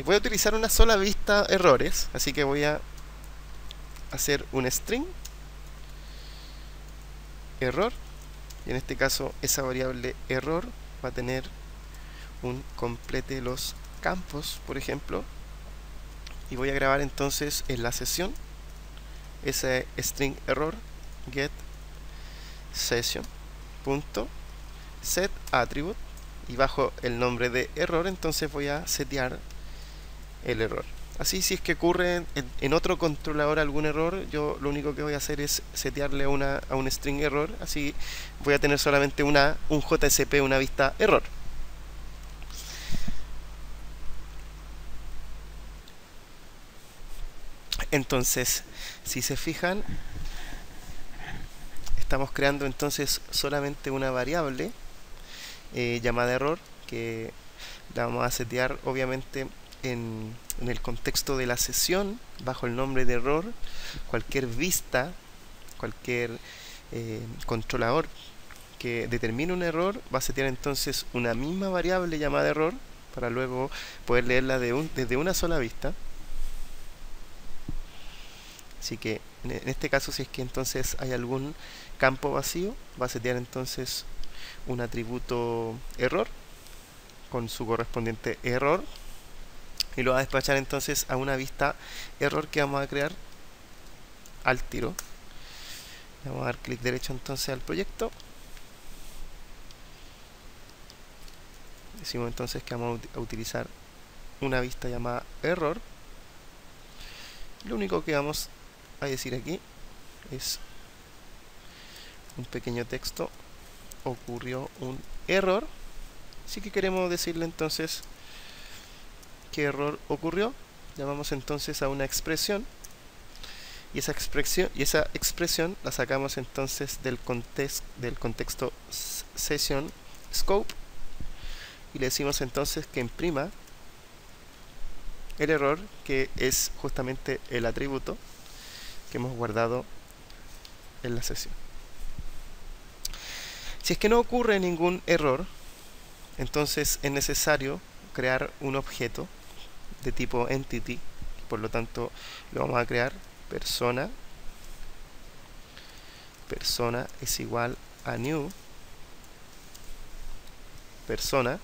voy a utilizar una sola vista errores, así que voy a hacer un string error, y en este caso esa variable error va a tener un complete los campos, por ejemplo, y voy a grabar entonces en la sesión ese string error get session set attribute, y bajo el nombre de error entonces voy a setear el error. Así, si es que ocurre en otro controlador algún error, yo lo único que voy a hacer es setearle a un string error. Así voy a tener solamente un JSP, una vista error. Entonces, si se fijan, estamos creando entonces solamente una variable llamada error, que la vamos a setear obviamente en el contexto de la sesión bajo el nombre de error. Cualquier vista, cualquier controlador que determine un error va a setear entonces una misma variable llamada error para luego poder leerla desde una sola vista. Así que en este caso, si es que entonces hay algún campo vacío, va a setear entonces un atributo error con su correspondiente error y lo va a despachar entonces a una vista error que vamos a crear al tiro. Vamos a dar clic derecho entonces al proyecto. Decimos entonces que vamos a utilizar una vista llamada error. Lo único que vamos a decir aquí es un pequeño texto: ocurrió un error. Así que queremos decirle entonces qué error ocurrió. Llamamos entonces a una expresión, y esa expresión la sacamos entonces del contexto session scope, y le decimos entonces que imprima el error, que es justamente el atributo que hemos guardado en la sesión. Si es que no ocurre ningún error, entonces es necesario crear un objeto de tipo entity. Por lo tanto, lo vamos a crear persona es igual a new persona,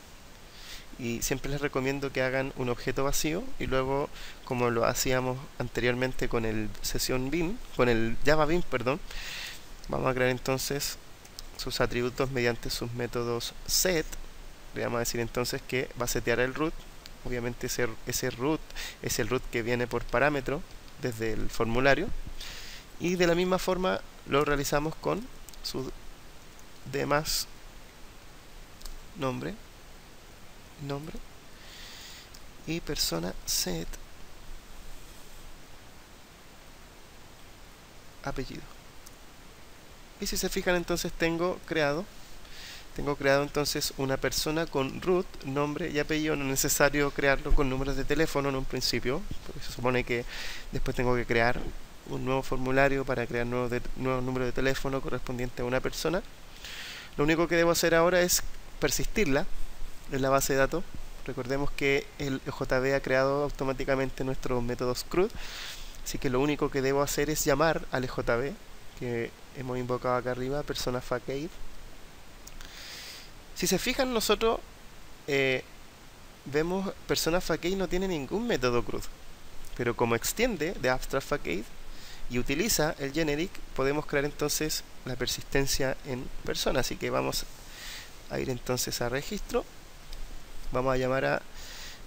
y siempre les recomiendo que hagan un objeto vacío y luego, como lo hacíamos anteriormente con el session bean, con el Java Bean, perdón, vamos a crear entonces sus atributos mediante sus métodos set. Le vamos a decir entonces que va a setear el root. Obviamente ese root es el root que viene por parámetro desde el formulario, y de la misma forma lo realizamos con su demás nombre y persona set apellido. Y si se fijan, entonces tengo creado entonces una persona con root, nombre y apellido. No es necesario crearlo con números de teléfono en un principio, porque se supone que después tengo que crear un nuevo formulario para crear nuevos números de teléfono correspondiente a una persona. Lo único que debo hacer ahora es persistirla en la base de datos. Recordemos que el JB ha creado automáticamente nuestros métodos CRUD, así que lo único que debo hacer es llamar al JB que hemos invocado acá arriba, persona facade. Si se fijan, nosotros vemos persona facade no tiene ningún método CRUD, pero como extiende de abstract facade y utiliza el generic, podemos crear entonces la persistencia en persona. Así que vamos a ir entonces a registro, vamos a llamar a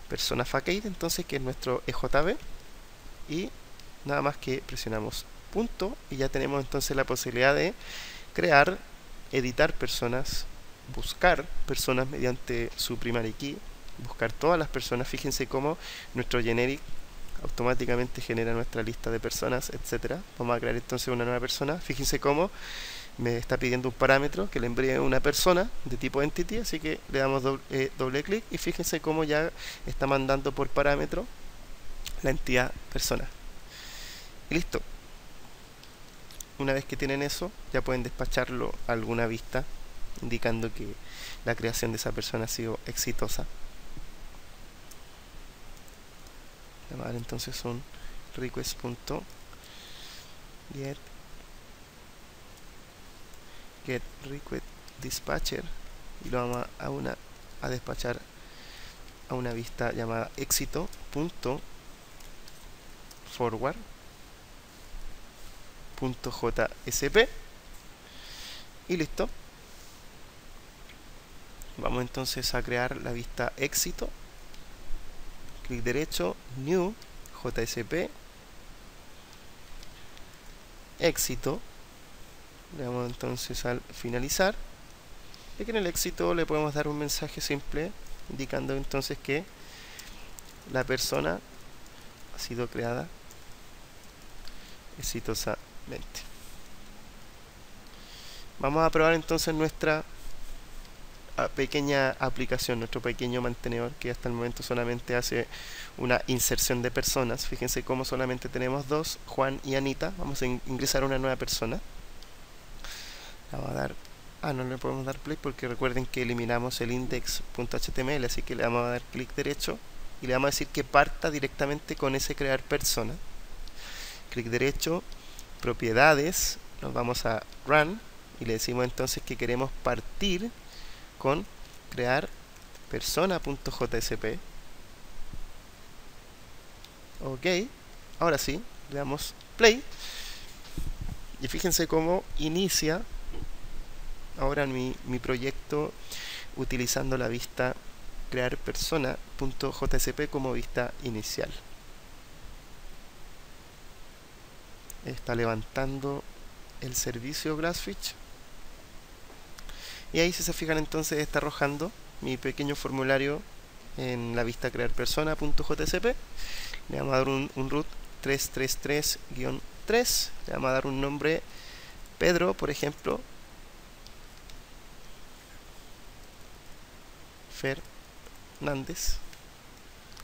persona facade entonces, que es nuestro EJB, y nada más que presionamos punto y ya tenemos entonces la posibilidad de crear, editar personas, buscar personas mediante su primary key, buscar todas las personas. Fíjense cómo nuestro generic automáticamente genera nuestra lista de personas, etcétera. Vamos a crear entonces una nueva persona. Fíjense cómo me está pidiendo un parámetro que le envíe una persona de tipo entity, así que le damos doble clic y fíjense cómo ya está mandando por parámetro la entidad persona. Y listo. Una vez que tienen eso, ya pueden despacharlo a alguna vista indicando que la creación de esa persona ha sido exitosa. Vamos a dar entonces un request.get request dispatcher y lo vamos a despachar a una vista llamada éxito.forward.jsp y listo. Vamos entonces a crear la vista éxito, clic derecho, new, JSP, éxito. Le damos entonces al finalizar, y que en el éxito le podemos dar un mensaje simple indicando entonces que la persona ha sido creada exitosamente. Vamos a probar entonces nuestra pequeña aplicación, nuestro pequeño mantenedor, que hasta el momento solamente hace una inserción de personas. Fíjense cómo solamente tenemos dos, Juan y Anita. Vamos a ingresar una nueva persona. Vamos a dar, no le podemos dar play porque recuerden que eliminamos el index.html, así que le vamos a dar clic derecho y le vamos a decir que parta directamente con ese crear persona. Clic derecho, propiedades, nos vamos a run y le decimos entonces que queremos partir con crear persona.jsp. Ok, ahora sí, le damos play y fíjense cómo inicia ahora mi proyecto utilizando la vista crear persona.jsp como vista inicial. Está levantando el servicio Glassfish y ahí, si se fijan, entonces está arrojando mi pequeño formulario en la vista crear persona.jsp. Le vamos a dar un root 333-3, le vamos a dar un nombre Pedro, por ejemplo, Fernández.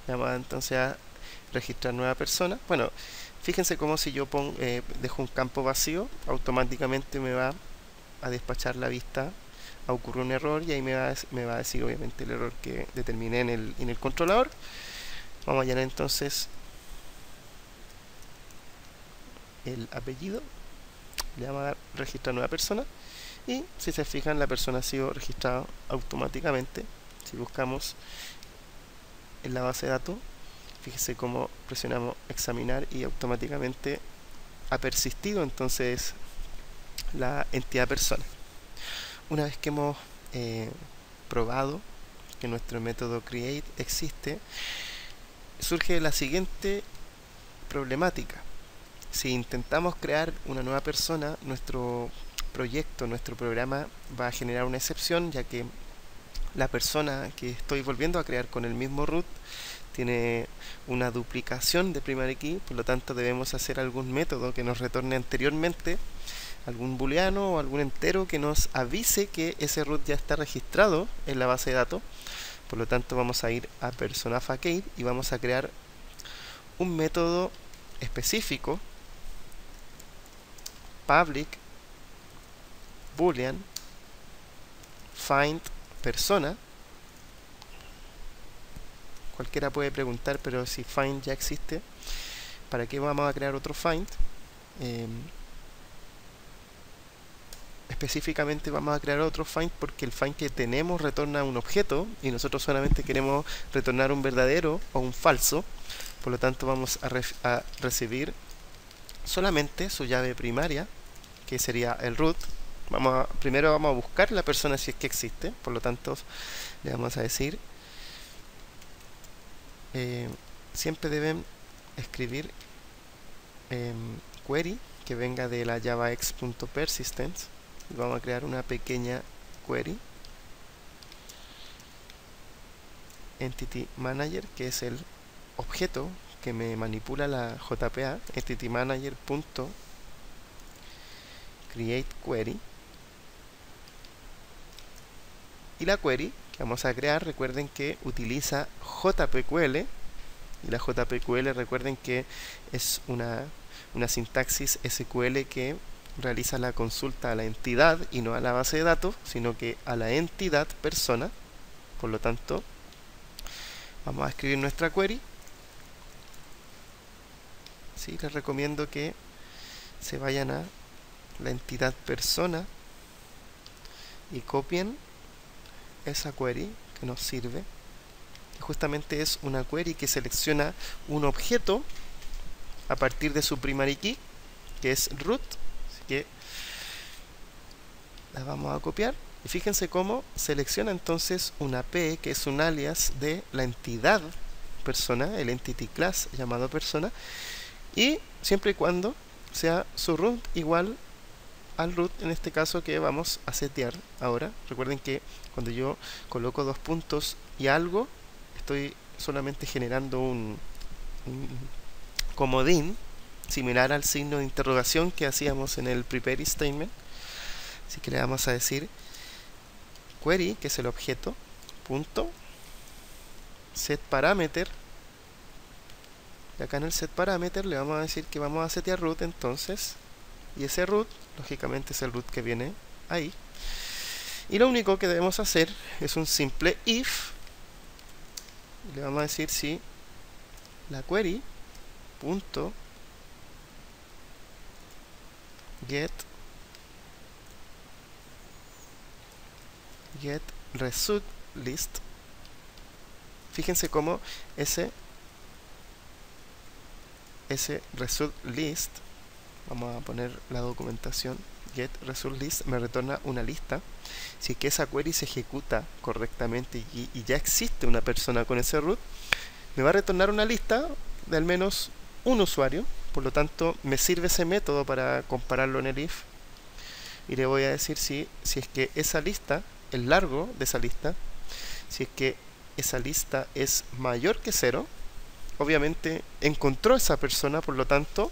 Le vamos a entonces a registrar nueva persona. Bueno, fíjense cómo si yo dejo un campo vacío, automáticamente me va a despachar la vista. Ocurre un error y ahí me va a decir obviamente el error que determiné en el controlador. Vamos a llenar entonces el apellido, le vamos a dar registrar nueva persona y si se fijan, la persona ha sido registrada automáticamente. Si buscamos en la base de datos, fíjese cómo presionamos examinar y automáticamente ha persistido entonces la entidad persona. Una vez que hemos probado que nuestro método create existe, surge la siguiente problemática. Si intentamos crear una nueva persona, nuestro proyecto, nuestro programa va a generar una excepción, ya que la persona que estoy volviendo a crear con el mismo root tiene una duplicación de primary key, por lo tanto debemos hacer algún método que nos retorne anteriormente algún booleano o algún entero que nos avise que ese root ya está registrado en la base de datos. Por lo tanto, vamos a ir a persona facade y vamos a crear un método específico, public boolean find persona. Cualquiera puede preguntar, pero si find ya existe, ¿para qué vamos a crear otro find? específicamente vamos a crear otro find porque el find que tenemos retorna un objeto y nosotros solamente queremos retornar un verdadero o un falso. Por lo tanto vamos a recibir solamente su llave primaria, que sería el root. Primero vamos a buscar la persona si es que existe. Por lo tanto le vamos a decir siempre deben escribir query que venga de la javax.persistence. Vamos a crear una pequeña query entity manager, que es el objeto que me manipula la JPA, entity manager.create query, y la query que vamos a crear, recuerden que utiliza JPQL, y la JPQL recuerden que es una sintaxis SQL que realiza la consulta a la entidad y no a la base de datos, sino que a la entidad persona. Por lo tanto, vamos a escribir nuestra query. ¿Sí? Les recomiendo que se vayan a la entidad persona y copien esa query que nos sirve. Y justamente es una query que selecciona un objeto a partir de su primary key, que es root. Así que la vamos a copiar. Y fíjense cómo selecciona entonces una P, que es un alias de la entidad persona, el entity class llamado persona, y siempre y cuando sea su root igual al root, en este caso, que vamos a setear ahora. Recuerden que cuando yo coloco dos puntos y algo, estoy solamente generando un comodín similar al signo de interrogación que hacíamos en el prepare statement. Así que le vamos a decir query, que es el objeto, punto set parameter, y acá en el set parameter le vamos a decir que vamos a setear root entonces, y ese root lógicamente es el root que viene ahí, y lo único que debemos hacer es un simple if, y le vamos a decir si la query punto get result list. Fíjense cómo ese result list, vamos a poner la documentación, get result list me retorna una lista. Si es que esa query se ejecuta correctamente y ya existe una persona con ese root, me va a retornar una lista de al menos un usuario. Por lo tanto, me sirve ese método para compararlo en el if, y le voy a decir si es que esa lista, el largo de esa lista, si es que esa lista es mayor que 0, obviamente encontró esa persona. Por lo tanto,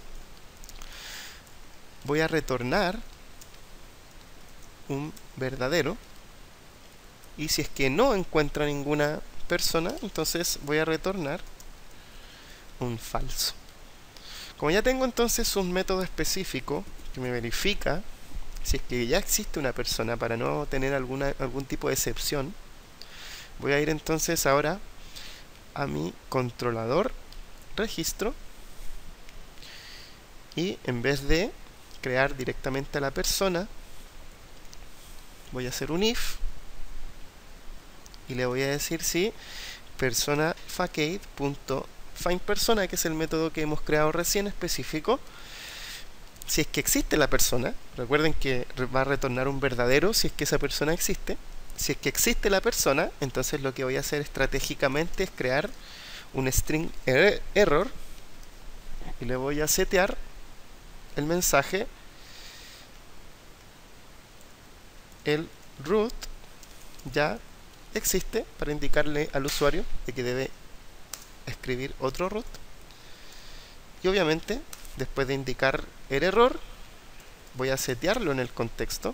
voy a retornar un verdadero, y si es que no encuentra ninguna persona, entonces voy a retornar un falso. Como ya tengo entonces un método específico que me verifica si es que ya existe una persona para no tener algún tipo de excepción, voy a ir entonces ahora a mi controlador registro, y en vez de crear directamente a la persona, voy a hacer un if, y le voy a decir si persona facade.findPersona, que es el método que hemos creado recién específico, si es que existe la persona. Recuerden que va a retornar un verdadero si es que esa persona existe. Si es que existe la persona, entonces lo que voy a hacer estratégicamente es crear un string error, y le voy a setear el mensaje el root ya existe, para indicarle al usuario de que debe escribir otro root. Y obviamente, después de indicar el error, voy a setearlo en el contexto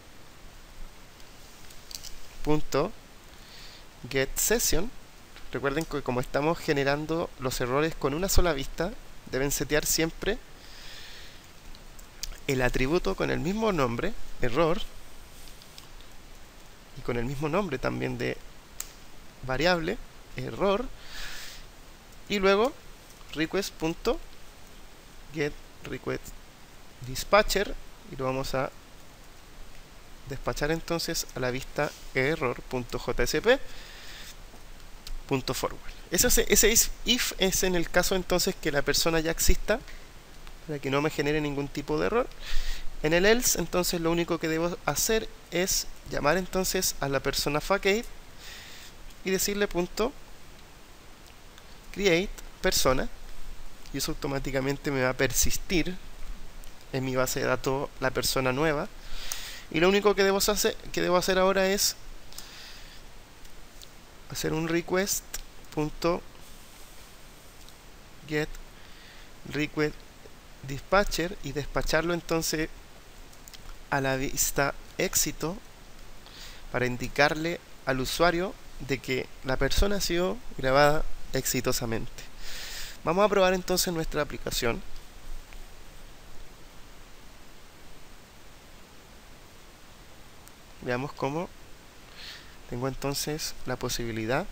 .getSession. Recuerden que como estamos generando los errores con una sola vista, deben setear siempre el atributo con el mismo nombre, error, y con el mismo nombre también de variable, error, y luego request.getRequestDispatcher, y lo vamos a despachar entonces a la vista error.jsp.forward. Ese if es en el caso entonces que la persona ya exista, para que no me genere ningún tipo de error. En el else entonces lo único que debo hacer es llamar entonces a la persona facade y decirle punto create persona, y eso automáticamente me va a persistir en mi base de datos la persona nueva. Y lo único que debo hacer ahora es hacer un request .get request dispatcher y despacharlo entonces a la vista éxito para indicarle al usuario de que la persona ha sido grabada exitosamente. Vamos a probar entonces nuestra aplicación. Veamos cómo tengo entonces la posibilidad,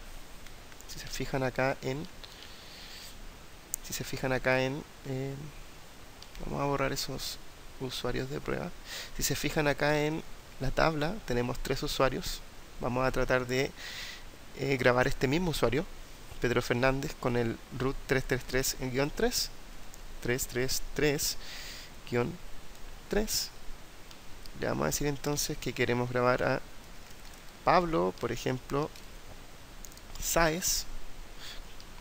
si se fijan acá en vamos a borrar esos usuarios de prueba. Si se fijan acá en la tabla tenemos 3 usuarios. Vamos a tratar de grabar este mismo usuario, Pedro Fernández, con el root 333-3 333-3. Le vamos a decir entonces que queremos grabar a Pablo, por ejemplo, Sáez.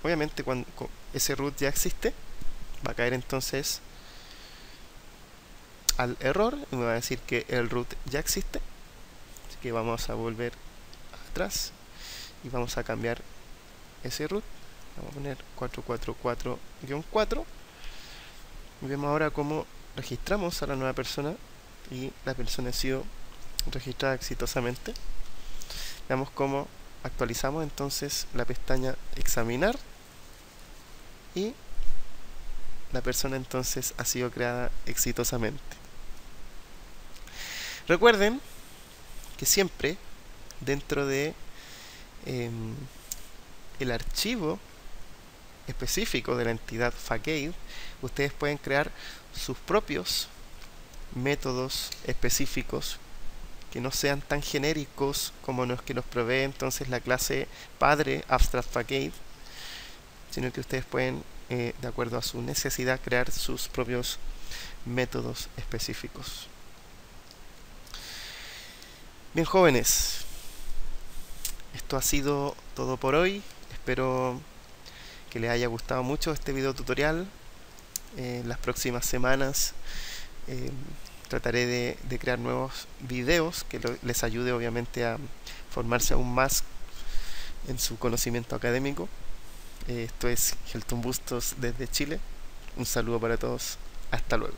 Obviamente cuando ese root ya existe, va a caer entonces al error y me va a decir que el root ya existe. Así que vamos a volver atrás y vamos a cambiar ese root. Vamos a poner 444-4 y vemos ahora cómo registramos a la nueva persona y la persona ha sido registrada exitosamente. Veamos cómo actualizamos entonces la pestaña examinar y la persona entonces ha sido creada exitosamente. Recuerden que siempre dentro de el archivo específico de la entidad facade ustedes pueden crear sus propios métodos específicos que no sean tan genéricos como los que nos provee entonces la clase padre abstract facade, sino que ustedes pueden de acuerdo a su necesidad crear sus propios métodos específicos. Bien, jóvenes, esto ha sido todo por hoy. Espero que les haya gustado mucho este video tutorial. En las próximas semanas trataré de crear nuevos videos que les ayude obviamente a formarse aún más en su conocimiento académico. Esto es Helton Bustos desde Chile. Un saludo para todos. Hasta luego.